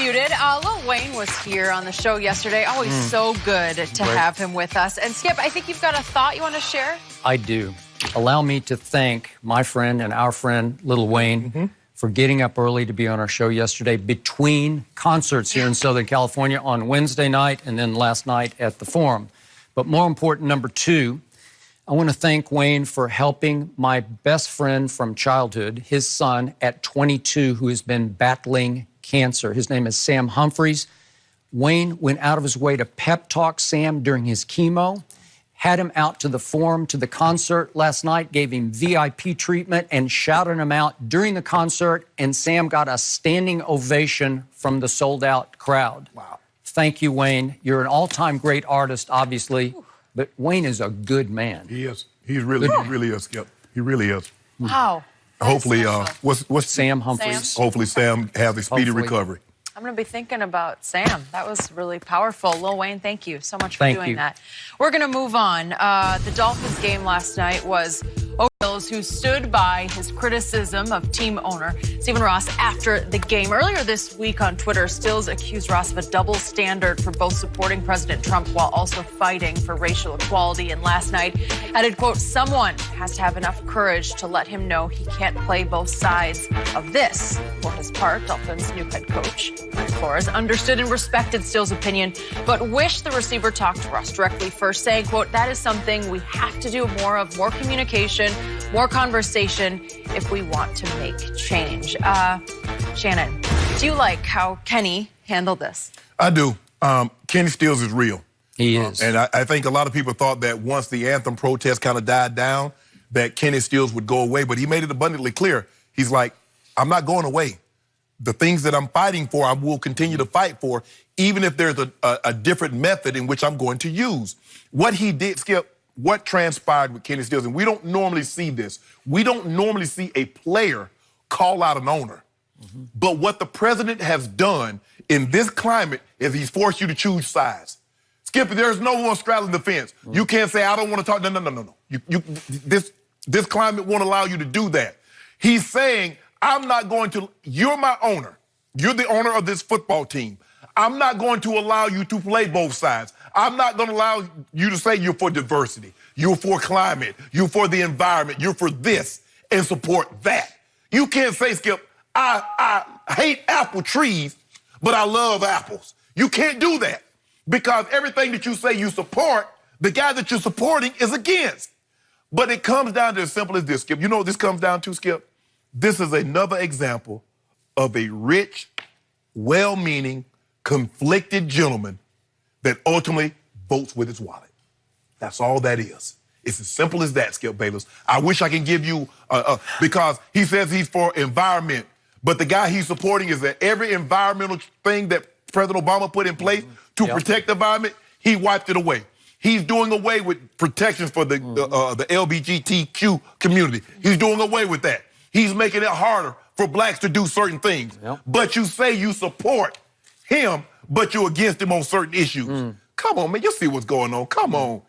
Undisputed. Lil Wayne was here on the show yesterday. Always so good to have him with us. And Skip, I think you've got a thought you want to share? I do. Allow me to thank my friend and our friend, Lil Wayne, for getting up early to be on our show yesterday between concerts here in Southern California on Wednesday night and then last night at the Forum. But more important, number two, I want to thank Wayne for helping my best friend from childhood, his son at 22, who has been battling cancer. His name is Sam Humphreys. Wayne went out of his way to pep talk Sam during his chemo, had him out to the Forum, to the concert last night, gave him VIP treatment and shouted him out during the concert, and Sam got a standing ovation from the sold-out crowd. Wow. Thank you, Wayne. You're an all-time great artist, obviously, but Wayne is a good man. He is. He really is, Skip. He really is. Wow. Hopefully, what's Sam Humphreys. Hopefully Sam has a speedy recovery. I'm going to be thinking about Sam. That was really powerful. Lil Wayne, thank you so much for doing that. We're going to move on. The Dolphins game last night was O'Neill's, who stood by his criticism of team owner Stephen Ross after the game. Earlier this week on Twitter, Stills accused Ross of a double standard for both supporting President Trump while also fighting for racial equality. And last night added, quote, someone has to have enough courage to let him know he can't play both sides of this. For his part, Dolphins' new head coach Flores understood and respected Stills' opinion, but wished the receiver talk to Ross directly first, saying, quote, that is something we have to do more of, more communication, more conversation if we want to make change. Shannon, do you like how Kenny handled this? I do. Kenny Stills is real. He is. And I think a lot of people thought that once the anthem protest kind of died down, that Kenny Stills would go away, but he made it abundantly clear. He's like, I'm not going away. The things that I'm fighting for, I will continue to fight for, even if there's a different method in which I'm going to use. What he did, Skip, what transpired with Kenny Stills, and we don't normally see this. We don't normally see a player call out an owner. But what the president has done in this climate is he's forced you to choose sides. Skip, there's no one straddling the fence. You can't say, I don't want to talk. No. This climate won't allow you to do that. He's saying, I'm not going to, you're my owner. You're the owner of this football team. I'm not going to allow you to play both sides. I'm not going to allow you to say you're for diversity, you're for climate, you're for the environment, you're for this, and support that. You can't say, Skip, I hate apple trees, but I love apples. You can't do that because everything that you say you support, the guy that you're supporting is against. But it comes down to as simple as this, Skip. You know what this comes down to, Skip? This is another example of a rich, well-meaning, conflicted gentleman that ultimately votes with his wallet. That's all that is. It's as simple as that, Skip Bayless. I wish I can give you, because he says he's for environment, but the guy he's supporting is that every environmental thing that President Obama put in place to protect the environment, he wiped it away. He's doing away with protections for the LGBTQ community. He's doing away with that. He's making it harder for blacks to do certain things. But you say you support him, but you're against him on certain issues. Come on, man, you see what's going on. Come on.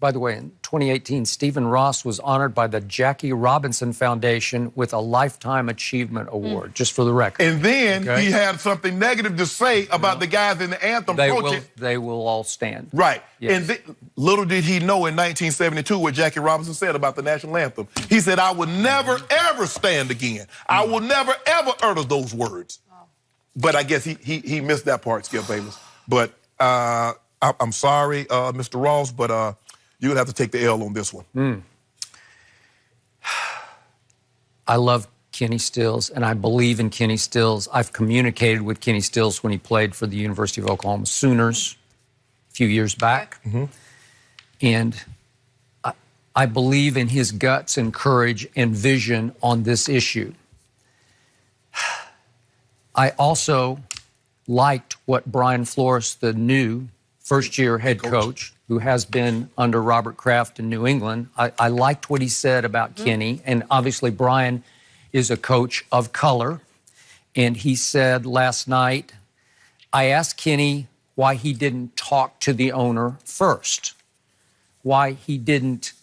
By the way, in 2018, Stephen Ross was honored by the Jackie Robinson Foundation with a Lifetime Achievement Award, just for the record. And then he had something negative to say about the guys in the anthem protest. They will all stand. Right. Yes. And little did he know in 1972 what Jackie Robinson said about the national anthem. He said, I will never, ever stand again. I will never, ever utter those words. But I guess he missed that part, Skip Bayless. But I'm sorry, Mr. Ross, but you're going to have to take the L on this one. I love Kenny Stills, and I believe in Kenny Stills. I've communicated with Kenny Stills when he played for the University of Oklahoma Sooners a few years back. And I believe in his guts and courage and vision on this issue. I also liked what Brian Flores, the new first-year head coach, who has been under Robert Kraft in New England, I liked what he said about Kenny. And obviously, Brian is a coach of color. And he said last night, I asked Kenny why he didn't talk to the owner first, why he didn't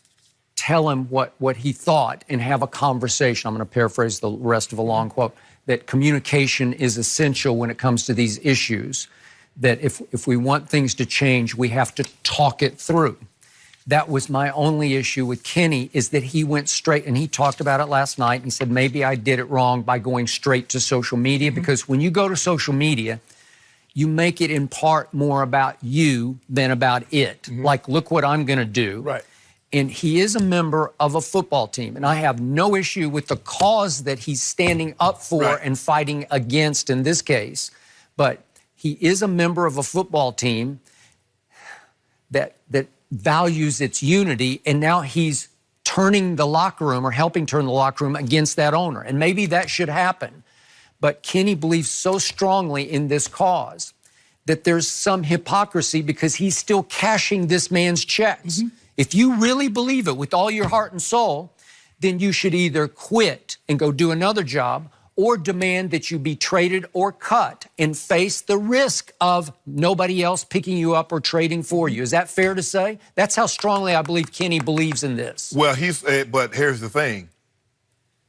tell him what he thought and have a conversation. I'm going to paraphrase the rest of a long quote. that communication is essential when it comes to these issues, that if we want things to change, we have to talk it through. That was my only issue with Kenny, is that he went straight, and he talked about it last night, and he said, maybe I did it wrong by going straight to social media, because when you go to social media, you make it in part more about you than about it. Like, look what I'm going to do. Right. And he is a member of a football team, and I have no issue with the cause that he's standing up for and fighting against in this case, but he is a member of a football team that values its unity, and now he's turning the locker room, or helping turn the locker room, against that owner. And maybe that should happen. But Kenny believes so strongly in this cause that there's some hypocrisy, because he's still cashing this man's checks. If you really believe it with all your heart and soul, then you should either quit and go do another job, or demand that you be traded or cut and face the risk of nobody else picking you up or trading for you. Is that fair to say? That's how strongly I believe Kenny believes in this. Well, but here's the thing.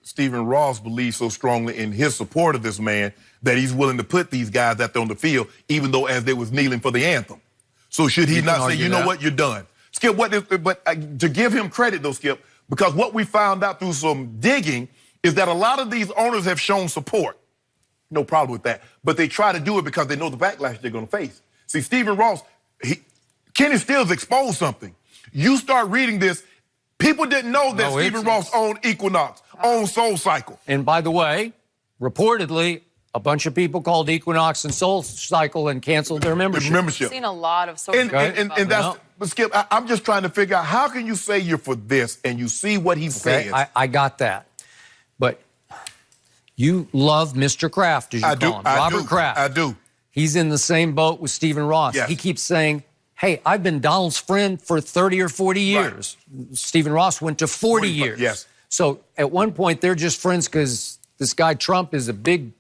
Stephen Ross believes so strongly in his support of this man that he's willing to put these guys out there on the field, even though as they was kneeling for the anthem. So should he not say, you know what, you're done? Skip, to give him credit though, Skip, because what we found out through some digging is that a lot of these owners have shown support. No problem with that. But they try to do it because they know the backlash they're going to face. See, Stephen Ross, Kenny Stills exposed something. You start reading this, people didn't know that Stephen Ross owned Equinox, owned Soul Cycle. And by the way, reportedly, a bunch of people called Equinox and Soul Cycle and canceled their membership. I've seen a lot of social media. And that's, but Skip, I'm just trying to figure out, how can you say you're for this and you see what he says? I got that. But you love Mr. Kraft, as you call him. Robert Kraft. I do. He's in the same boat with Stephen Ross. Yes. He keeps saying, hey, I've been Donald's friend for 30 or 40 years. Right. Stephen Ross went to 40 years. Yes. So at one point, they're just friends because this guy Trump is a big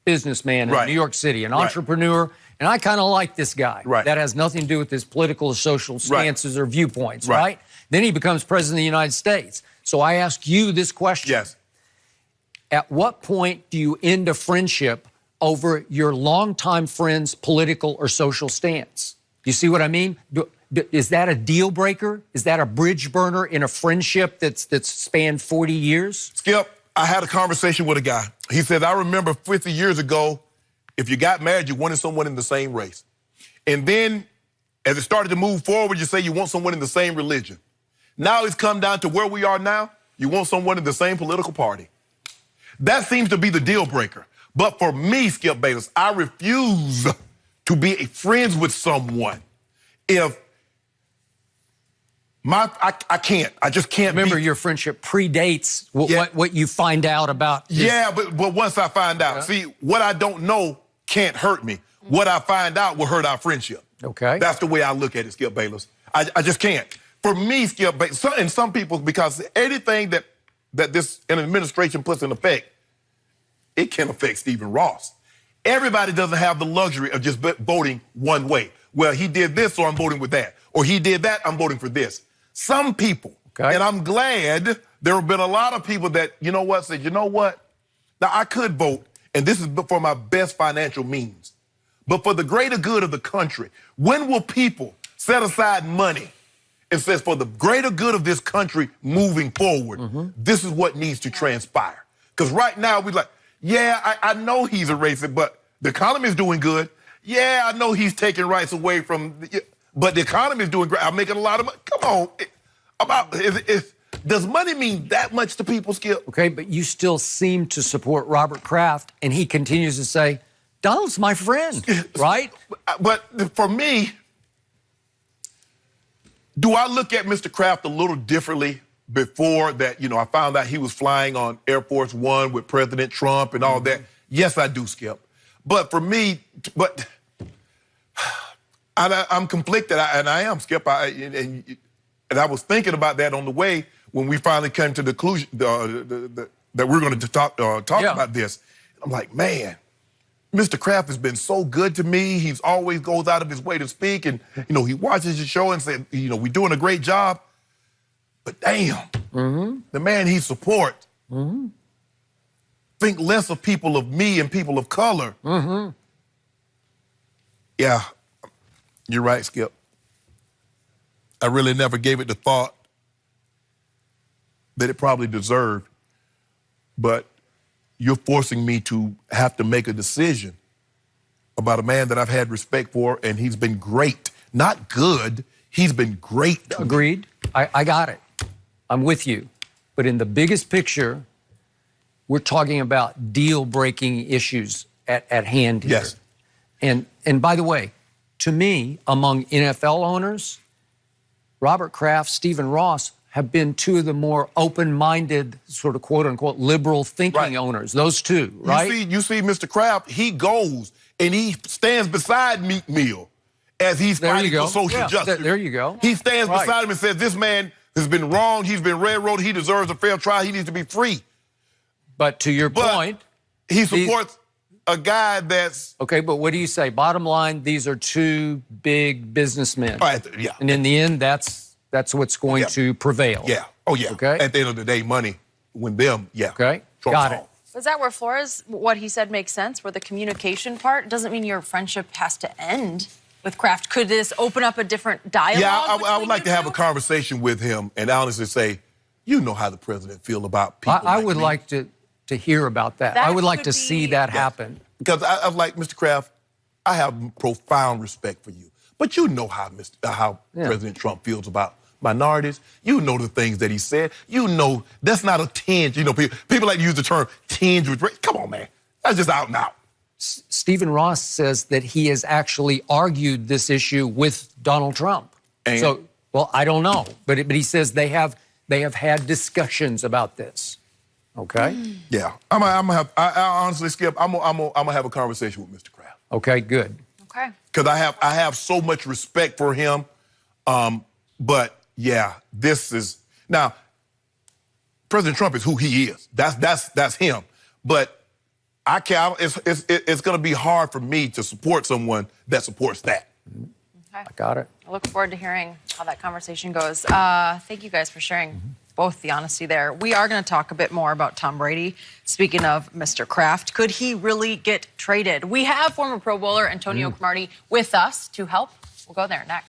businessman in New York City, an entrepreneur, and I kind of like this guy. Right. That has nothing to do with his political or social stances or viewpoints, right? Then he becomes president of the United States. So I ask you this question. Yes. At what point do you end a friendship over your longtime friend's political or social stance? You see what I mean? Is that a deal breaker? Is that a bridge burner in a friendship that's spanned 40 years? Skip, I had a conversation with a guy. He said, I remember 50 years ago, if you got married, you wanted someone in the same race. And then, as it started to move forward, you say you want someone in the same religion. Now it's come down to where we are now. You want someone in the same political party. That seems to be the deal breaker. But for me, Skip Bayless, I refuse to be friends with someone if I can't. I just can't. Remember, your friendship predates what you find out about. Yeah, but once I find out, see, what I don't know can't hurt me. What I find out will hurt our friendship. Okay. That's the way I look at it, Skip Bayless. I just can't. For me, Skip Bayless, and some people, because anything that this administration puts in effect, it can affect Stephen Ross. Everybody doesn't have the luxury of just voting one way. Well, he did this, so I'm voting with that. Or he did that, I'm voting for this. Some people, and I'm glad there have been a lot of people that, you know what, said, you know what? Now, I could vote, and this is for my best financial means. But for the greater good of the country, when will people set aside money and says, for the greater good of this country moving forward, this is what needs to transpire? Because right now, we're like, yeah, I know he's a racist, but the economy is doing good. Yeah, I know he's taking rights away from, but the economy is doing great. I'm making a lot of money. Come on. Does money mean that much to people, Skip? Okay, but you still seem to support Robert Kraft, and he continues to say, Donald's my friend, right? But for me, do I look at Mr. Kraft a little differently before that, I found out he was flying on Air Force One with President Trump and all that? Yes, I do, Skip. But for me, I'm conflicted, and I am, Skip. And I was thinking about that on the way when we finally came to the conclusion that we're going to talk about this. I'm like, man, Mr. Kraft has been so good to me. He's always goes out of his way to speak, and he watches the show and says, we're doing a great job. But damn, the man he supports, think less of people of me and people of color. Mm-hmm. Yeah, you're right, Skip. I really never gave it the thought that it probably deserved. But you're forcing me to have to make a decision about a man that I've had respect for, and he's been great. Not good, he's been great. Agreed. I got it. I'm with you. But in the biggest picture, we're talking about deal-breaking issues at hand here. Yes. And by the way, to me, among NFL owners, Robert Kraft, Stephen Ross have been two of the more open-minded, sort of quote-unquote liberal thinking owners. Those two, right? You see Mr. Kraft, he goes and he stands beside Meek Mill as he's fighting for social justice. There you go. He stands beside him and says, this man has been wrong, he's been railroaded, he deserves a fair trial, he needs to be free. But to your point, he supports a guy that's... Okay, but what do you say? Bottom line, these are two big businessmen. Yeah. And in the end, that's what's going to prevail. Yeah. Oh, yeah. Okay. At the end of the day, money win them. Yeah. Okay. Got it. Is that where Flores, what he said makes sense, where the communication part doesn't mean your friendship has to end with Kraft? Could this open up a different dialogue? Yeah, I would like to have a conversation with him and honestly say, you know how the president feel about people I would like to hear about that. I would like to see that happen. Because I like, Mr. Kraft, I have profound respect for you. But you know how President Trump feels about minorities. You know the things that he said. You know that's not a tinge. You know, people like to use the term tinge with race. Come on, man. That's just out and out. Stephen Ross says that he has actually argued this issue with Donald Trump. And? So, well, I don't know. But he says they have had discussions about this. Okay? Yeah. I'm gonna have, I honestly, Skip, I'm gonna have a conversation with Mr. Kraft. Okay, good. Okay. Because I have so much respect for him. But yeah, this is now President Trump is who he is. That's him. But I can't. It's going to be hard for me to support someone that supports that. Okay. I got it. I look forward to hearing how that conversation goes. Thank you guys for sharing both the honesty there. We are going to talk a bit more about Tom Brady. Speaking of Mr. Kraft, could he really get traded? We have former Pro Bowler Antonio Cromartie with us to help. We'll go there next.